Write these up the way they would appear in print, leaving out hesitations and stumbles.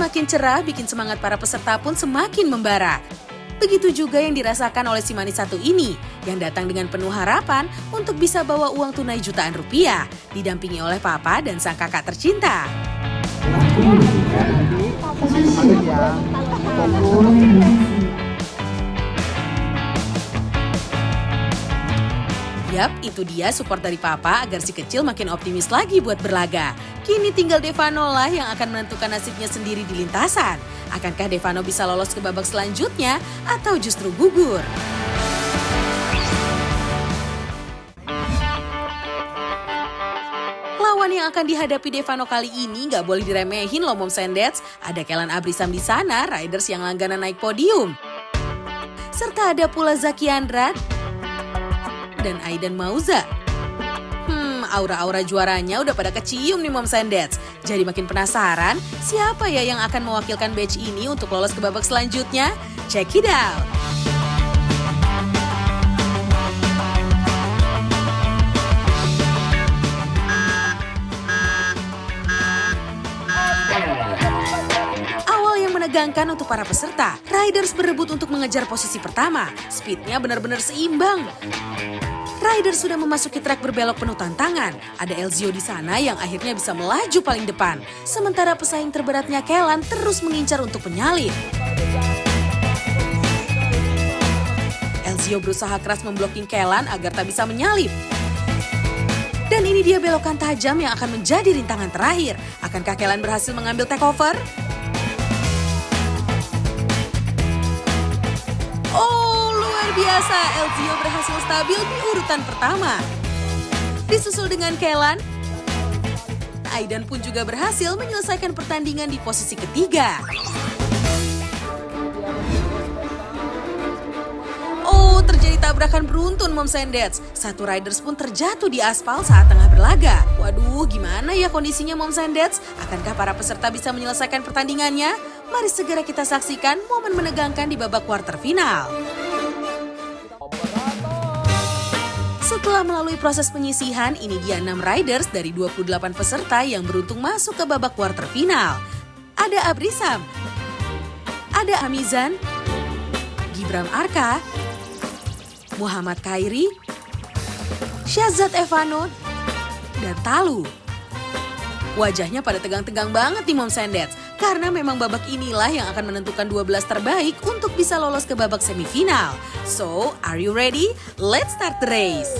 semakin cerah bikin semangat para peserta pun semakin membara. Begitu juga yang dirasakan oleh si manis satu ini, yang datang dengan penuh harapan untuk bisa bawa uang tunai jutaan rupiah, didampingi oleh papa dan sang kakak tercinta. Yap, itu dia support dari papa agar si kecil makin optimis lagi buat berlaga. Kini tinggal Devano lah yang akan menentukan nasibnya sendiri di lintasan. Akankah Devano bisa lolos ke babak selanjutnya atau justru gugur? Lawan yang akan dihadapi Devano kali ini gak boleh diremehin loh Moms and Dads. Ada Kellan Abrisam di sana, riders yang langganan naik podium. Serta ada pula Zaki Andra dan Aidan Mauza. Aura-aura juaranya udah pada kecium nih Moms and Dads. Jadi makin penasaran siapa ya yang akan mewakilkan batch ini untuk lolos ke babak selanjutnya? Check it out! Awal yang menegangkan untuk para peserta, riders berebut untuk mengejar posisi pertama. Speednya benar-benar seimbang. Riders sudah memasuki trek berbelok penuh tantangan. Ada Elzio di sana yang akhirnya bisa melaju paling depan. Sementara pesaing terberatnya Kellan terus mengincar untuk penyalip. Elzio berusaha keras memblocking Kellan agar tak bisa menyalip. Dan ini dia belokan tajam yang akan menjadi rintangan terakhir. Akankah Kellan berhasil mengambil takeover? Biasa, Elzio berhasil stabil di urutan pertama. Disusul dengan Kellan, Aidan pun juga berhasil menyelesaikan pertandingan di posisi ketiga. Oh, terjadi tabrakan beruntun Moms and Dads. Satu riders pun terjatuh di aspal saat tengah berlaga. Waduh, gimana ya kondisinya Moms and Dads? Akankah para peserta bisa menyelesaikan pertandingannya? Mari segera kita saksikan momen menegangkan di babak quarter final. Setelah melalui proses penyisihan, ini dia 6 riders dari 28 peserta yang beruntung masuk ke babak quarter final. Ada Abrisam, ada Amizan, Gibram Arka, Muhammad Khairi, Syazat Evano, dan Talu. Wajahnya pada tegang-tegang banget nih Moms and Dads, karena memang babak inilah yang akan menentukan 12 terbaik untuk bisa lolos ke babak semifinal. So, are you ready? Let's start the race!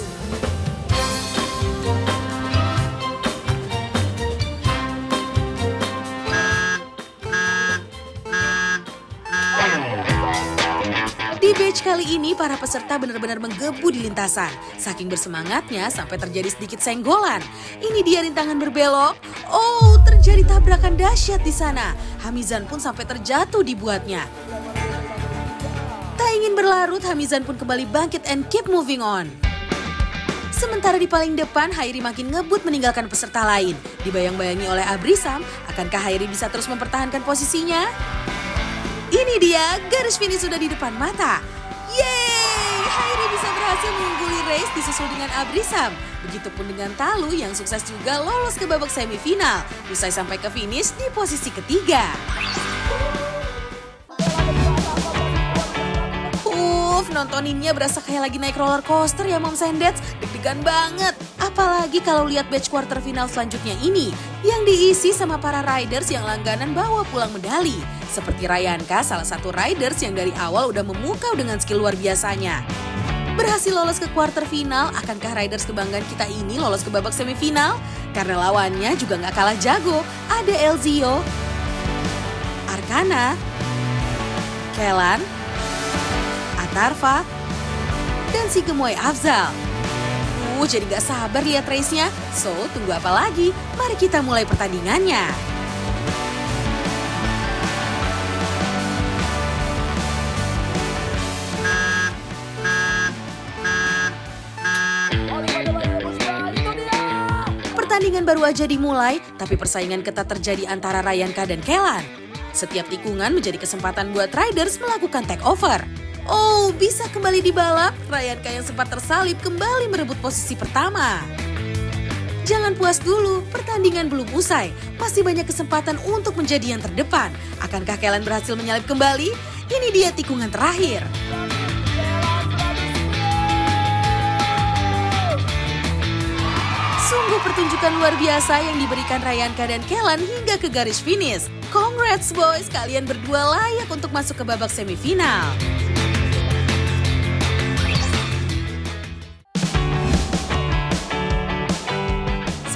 Di batch kali ini, para peserta benar-benar menggebu di lintasan. Saking bersemangatnya sampai terjadi sedikit senggolan. Ini dia rintangan berbelok. Oh, terjadi tabrakan dahsyat di sana. Hamizan pun sampai terjatuh dibuatnya. Tak ingin berlarut, Hamizan pun kembali bangkit and keep moving on. Sementara di paling depan, Khairi makin ngebut meninggalkan peserta lain. Dibayang-bayangi oleh Abrisam, akankah Khairi bisa terus mempertahankan posisinya? Ini dia, garis finish sudah di depan mata. Yeay, Khairi bisa berhasil mengungguli race disusul dengan Abrisam. Begitupun dengan Talu yang sukses juga lolos ke babak semifinal. Usai sampai ke finish di posisi ketiga. Nontoninnya berasa kayak lagi naik roller coaster ya Moms and Dads. Deg-degan banget. Apalagi kalau lihat batch quarter final selanjutnya ini, yang diisi sama para riders yang langganan bawa pulang medali. Seperti Rayanka, salah satu riders yang dari awal udah memukau dengan skill luar biasanya. Berhasil lolos ke quarter final, akankah riders kebanggaan kita ini lolos ke babak semifinal? Karena lawannya juga gak kalah jago. Ada Elzio, Arkana, Kellan, Atarva, dan si gemoy Afzal. Jadi gak sabar lihat race-nya. So, tunggu apa lagi? Mari kita mulai pertandingannya. Pertandingan baru aja dimulai, tapi persaingan ketat terjadi antara Rayanka dan Kellan. Setiap tikungan menjadi kesempatan buat riders melakukan takeover. Oh, bisa kembali dibalap. Rayanka yang sempat tersalip kembali merebut posisi pertama. Jangan puas dulu, pertandingan belum usai. Masih banyak kesempatan untuk menjadi yang terdepan. Akankah Kellan berhasil menyalip kembali? Ini dia tikungan terakhir. Sungguh pertunjukan luar biasa yang diberikan Rayanka dan Kellan hingga ke garis finish. Congrats boys, kalian berdua layak untuk masuk ke babak semifinal.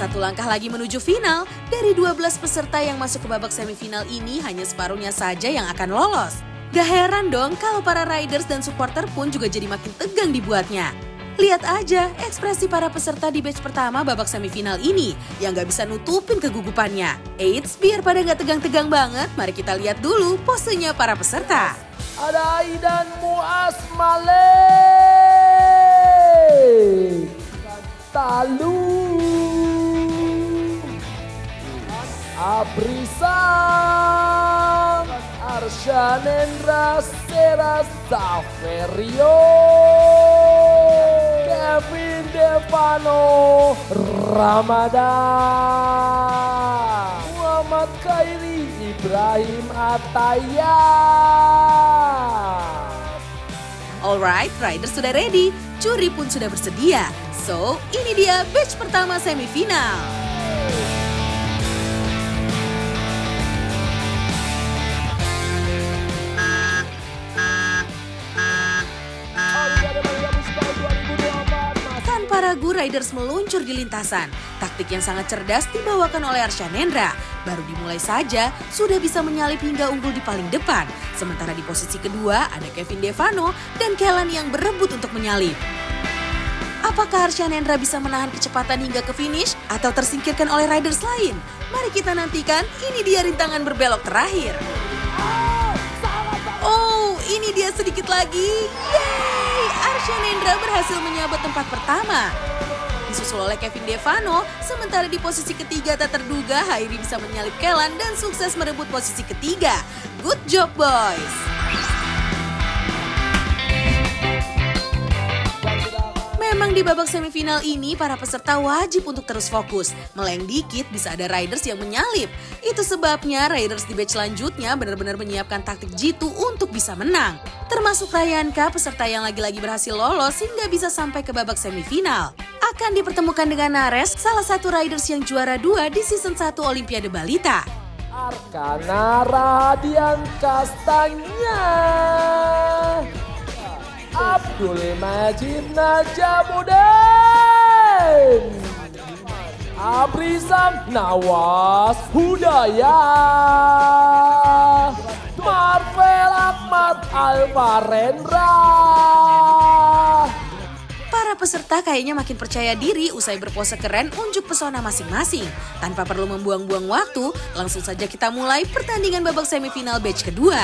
Satu langkah lagi menuju final, dari 12 peserta yang masuk ke babak semifinal ini hanya separuhnya saja yang akan lolos. Gak heran dong kalau para riders dan supporter pun juga jadi makin tegang dibuatnya. Lihat aja ekspresi para peserta di batch pertama babak semifinal ini yang gak bisa nutupin kegugupannya. Eits, biar pada gak tegang-tegang banget, mari kita lihat dulu posenya para peserta. Ada Aidan Muaz Male, Talu, Abrisan, Arshanendra Seras Saverio, Kevin Devano, Ramadan, Muhammad Khairi, Ibrahim Ataya. Alright, riders sudah ready, juri pun sudah bersedia. So, ini dia batch pertama semifinal. Tanpa ragu, riders meluncur di lintasan. Taktik yang sangat cerdas dibawakan oleh Arshanendra. Baru dimulai saja, sudah bisa menyalip hingga unggul di paling depan. Sementara di posisi kedua ada Kevin Devano dan Kellan yang berebut untuk menyalip. Apakah Arshanendra bisa menahan kecepatan hingga ke finish atau tersingkirkan oleh riders lain? Mari kita nantikan, ini dia rintangan berbelok terakhir. Oh, ini dia sedikit lagi. Yeay, Arshanendra berhasil menyabet tempat pertama. Disusul oleh Kevin Devano, sementara di posisi ketiga tak terduga Hairi bisa menyalip Kellan dan sukses merebut posisi ketiga. Good job boys! Memang di babak semifinal ini para peserta wajib untuk terus fokus. Meleng dikit bisa ada riders yang menyalip. Itu sebabnya riders di batch selanjutnya benar-benar menyiapkan taktik jitu untuk bisa menang. Termasuk Rayanka, peserta yang lagi-lagi berhasil lolos hingga bisa sampai ke babak semifinal. Akan dipertemukan dengan Nares, salah satu riders yang juara 2 di season 1 Olimpiade Balita. Arkana Radian Kastanya, Abdul Majid Najamuddin, Abrizam Nawas Hudayah, Marvel Ahmad Alvarendra. Para peserta kayaknya makin percaya diri usai berpose keren unjuk pesona masing-masing. Tanpa perlu membuang-buang waktu, langsung saja kita mulai pertandingan babak semifinal batch kedua.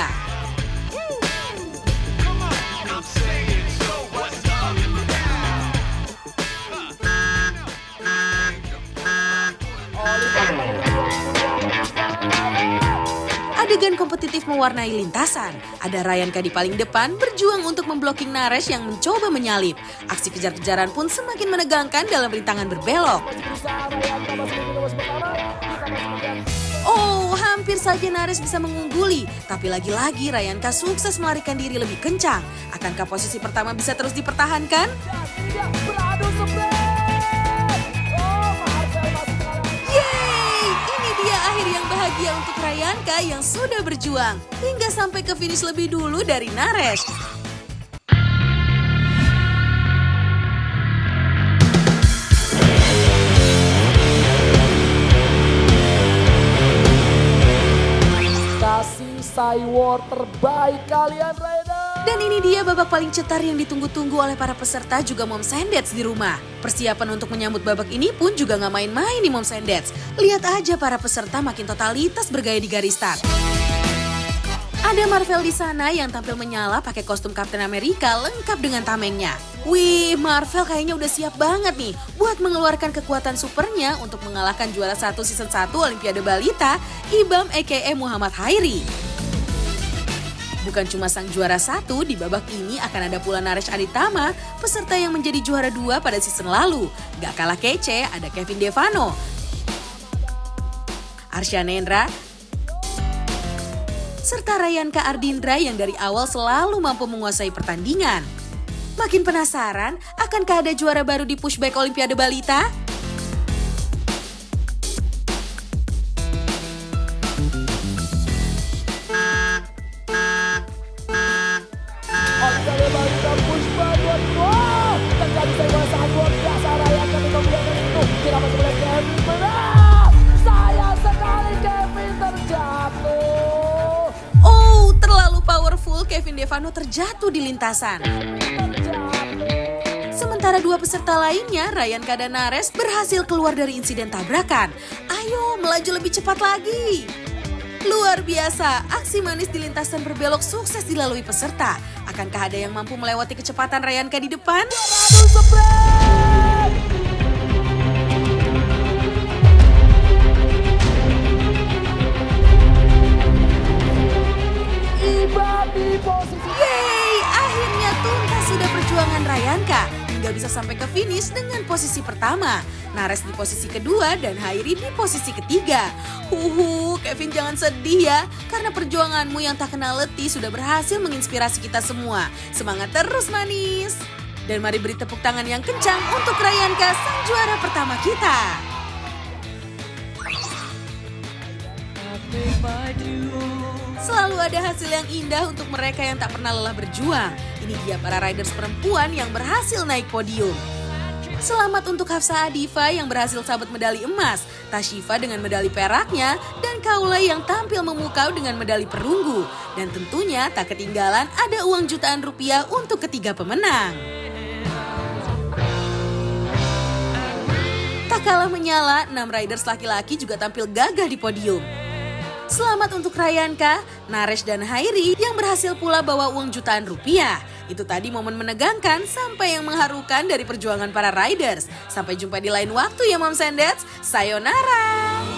Adegan kompetitif mewarnai lintasan. Ada Rayanka di paling depan berjuang untuk memblocking Nares yang mencoba menyalip. Aksi kejar-kejaran pun semakin menegangkan dalam rintangan berbelok. Oh, hampir saja Nares bisa mengungguli. Tapi lagi-lagi Rayanka sukses melarikan diri lebih kencang. Akankah posisi pertama bisa terus dipertahankan? Akhir yang bahagia untuk Rayanka yang sudah berjuang hingga sampai ke finish lebih dulu dari Nares. Kasih Cywar terbaik kalian Raiden. Dan ini dia babak paling cetar yang ditunggu-tunggu oleh para peserta juga Moms and Dads di rumah. Persiapan untuk menyambut babak ini pun juga gak main-main nih Moms and Dads. Lihat aja para peserta makin totalitas bergaya di garis start. Ada Marvel di sana yang tampil menyala pakai kostum Captain America lengkap dengan tamengnya. Wih, Marvel kayaknya udah siap banget nih buat mengeluarkan kekuatan supernya untuk mengalahkan juara 1 season 1 Olimpiade Balita, Ibam aka Muhammad Khairi. Bukan cuma sang juara 1, di babak ini akan ada pula Naresh Aditama, peserta yang menjadi juara 2 pada season lalu. Gak kalah kece, ada Kevin Devano, Arsyanendra, serta Rayanka Ardindra yang dari awal selalu mampu menguasai pertandingan. Makin penasaran, akankah ada juara baru di pushback Olimpiade Balita? Olimpiade Balita pushback 2000. Terjadi senggol sangat luar biasa. Rayanka membiarkan itu. Tidak masuk oleh Kevin. Benar. Sayang sekali Kevin terjatuh. Oh, terlalu powerful, Kevin Devano terjatuh di lintasan. Sementara 2 peserta lainnya, Rayanka dan Naresh, berhasil keluar dari insiden tabrakan. Ayo, melaju lebih cepat lagi. Luar biasa, aksi manis di lintasan berbelok sukses dilalui peserta. Akankah ada yang mampu melewati kecepatan Rayanka di depan? Yeay, akhirnya tuntas sudah perjuangan Rayanka. Hingga bisa sampai ke finish dengan posisi pertama. Naresh di posisi kedua dan Hairi di posisi ketiga. Kevin jangan sedih ya. Karena perjuanganmu yang tak kenal letih sudah berhasil menginspirasi kita semua. Semangat terus manis. Dan mari beri tepuk tangan yang kencang untuk Rayanka, sang juara pertama kita. Selalu ada hasil yang indah untuk mereka yang tak pernah lelah berjuang. Ini dia para riders perempuan yang berhasil naik podium. Selamat untuk Hafsah Adifa yang berhasil sabet medali emas, Tashifa dengan medali peraknya, dan Kaula yang tampil memukau dengan medali perunggu. Dan tentunya tak ketinggalan ada uang jutaan rupiah untuk ketiga pemenang. Tak kalah menyala, 6 riders laki-laki juga tampil gagah di podium. Selamat untuk Rayanka, Naresh dan Hairi yang berhasil pula bawa uang jutaan rupiah. Itu tadi momen menegangkan sampai yang mengharukan dari perjuangan para riders. Sampai jumpa di lain waktu ya Moms and Dads. Sayonara!